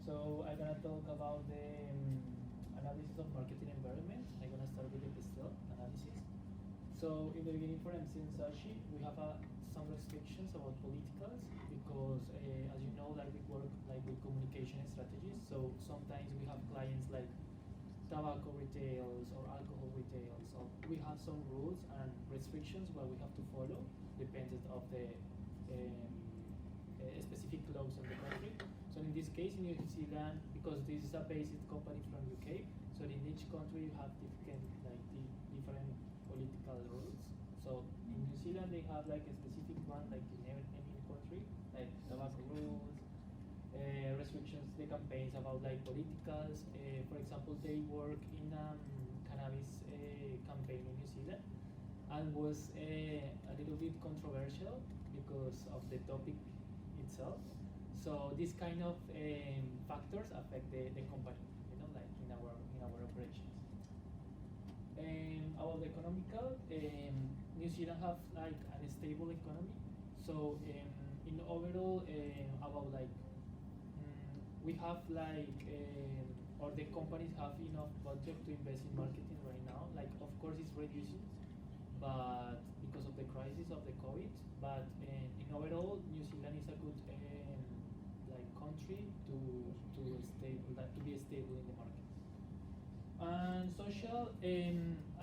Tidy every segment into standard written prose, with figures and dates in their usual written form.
So I'm gonna talk about the analysis of marketing environment. I'm gonna start with the Pestel analysis. So in the beginning for MC and Sashi, we have some restrictions about politicals because as you know that we work like with communication strategies. So sometimes we have clients like tobacco retails or alcohol retails. So we have some rules and restrictions what we have to follow depending of the specific laws of the country. So in this case, in New Zealand, because this is a based company from UK, so in each country you have different different political rules. So in New Zealand they have like a specific one, like in any country, like tobacco rules, restrictions, the campaigns about like politicals. For example, they work in cannabis campaign in New Zealand, and was a little bit controversial because of the topic itself. So these kind of factors affect the company, you know, like in our operations. About the economical, New Zealand have like a stable economy. So in overall, about like we have like or the companies have enough budget to invest in marketing right now. Like of course it's reducing, but because of the crisis of the COVID. But in overall, New Zealand is a good like country to stable to be stable in the market. And social,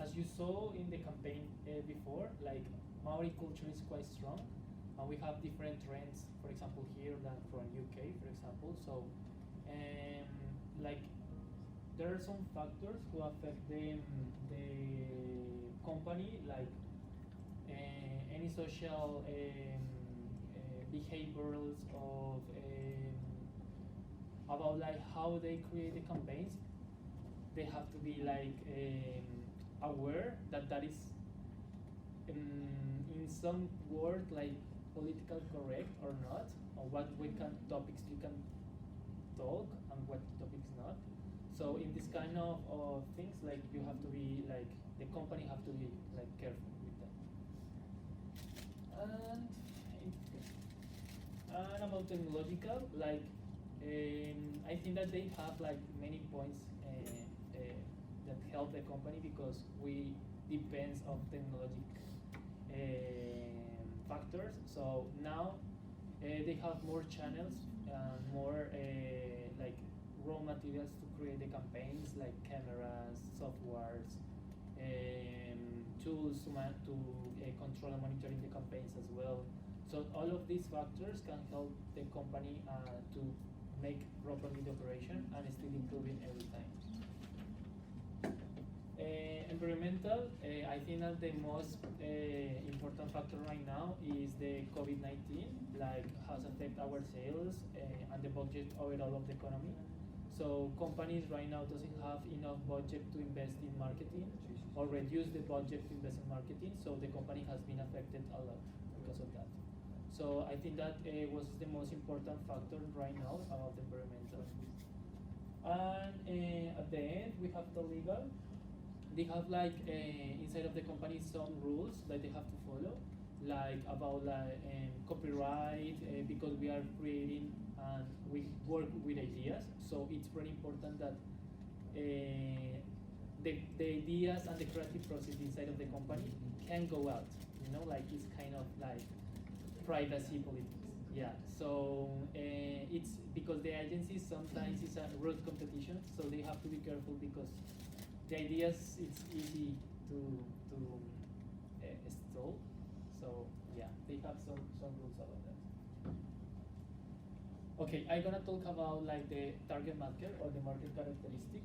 as you saw in the campaign before, like Maori culture is quite strong, and we have different trends. For example, here than from UK, for example. So, like there are some factors who affect the company, like any social behaviors of about like how they create the campaigns. They have to be like aware that that is in some word like political correct or not, or what we can topics you can talk and what topics not. So in this kind of things, like you have to be like the company have to be like careful with that. And about technological, like I think that they have like many points that help the company because we depends on technological factors. So now they have more channels, more like raw materials to create the campaigns, like cameras, softwares, tools to control and monitoring the campaigns as well. So all of these factors can help the company to make properly the operation and still improving every time. Environmental, I think that the most important factor right now is the COVID-19, like has affected our sales and the budget overall of the economy. So companies right now doesn't have enough budget to invest in marketing or reduce the budget to invest in marketing. So the company has been affected a lot because of that. So I think that was the most important factor right now about the environmental. And at the end, we have the legal. They have like inside of the company some rules that they have to follow, like about copyright, because we are creating and we work with ideas. So it's very important that the ideas and the creative process inside of the company can go out. You know, like it's kind of like privacy politics. Yeah. So it's because the agencies sometimes it's a road competition, so they have to be careful because the ideas it's easy to stall. So yeah, they have some rules about that. Okay, I'm gonna talk about like the target market or the market characteristic.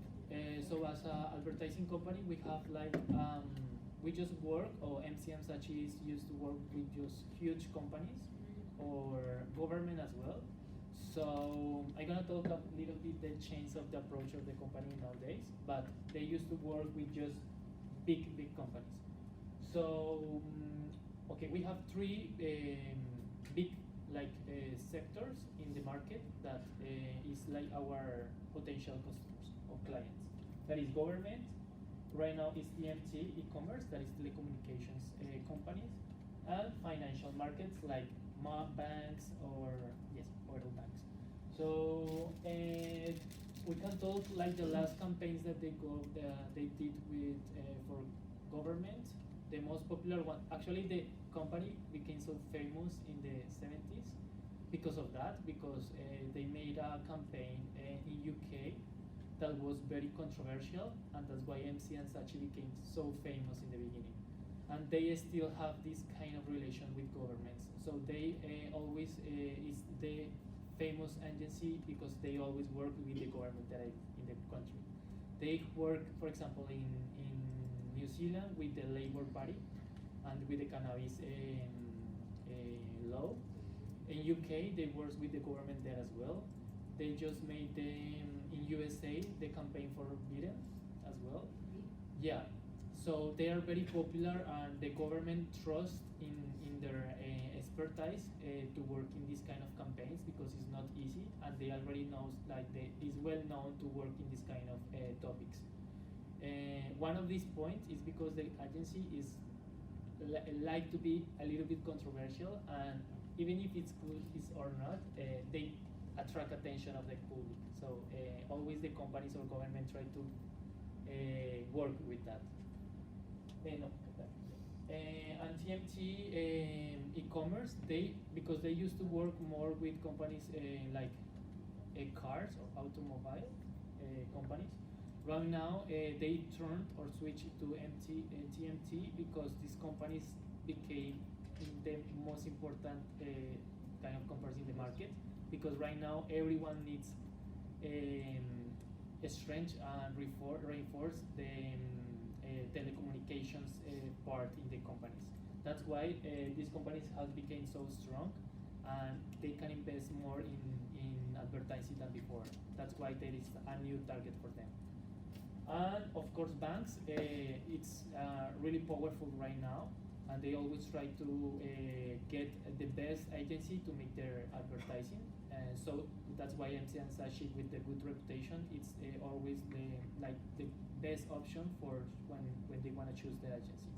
So as an advertising company, we have like we just work, or MCM such is used to work with just huge companies or government as well. So I'm gonna talk a little bit the change of the approach of the company nowadays, but they used to work with just big companies. So okay, we have three big like sectors in the market that is like our potential customers or clients. That is government. Right now it's TMT, e-commerce, that is telecommunications companies, and financial markets like banks or yes, oil banks. So we can talk like the last campaigns that they did with for government. The most popular one, actually, the company became so famous in the 70s because of that, because they made a campaign in UK that was very controversial, and that's why MC and Sachi became so famous in the beginning. And they still have this kind of relation with governments. So they always is the famous agency because they always work with the government that in the country. They work, for example, in New Zealand with the Labour Party and with the cannabis law. In UK, they work with the government there as well. They just made in USA the campaign for Biden as well. Yeah, so they are very popular, and the government trusts in their expertise to work in these kind of campaigns because it's not easy, and they already knows like they is well known to work in this kind of topics. One of these points is because the agency is like to be a little bit controversial, and even if it's good is or not, they attract attention of the public. So always the companies or government try to work with that. No, and TMT e-commerce, they because they used to work more with companies like cars or automobile companies. Right now, they turned or switched to TMT because these companies became the most important kind of companies in the market. Because right now, everyone needs strength and reinforce the telecommunications part in the companies. That's why these companies have become so strong, and they can invest more in advertising than before. That's why there is a new target for them. And of course, banks, it's really powerful right now, and they always try to get the best agency to make their advertising. So that's why MC and Sashi, with the good reputation, it's always the best option for when they want to choose the agency.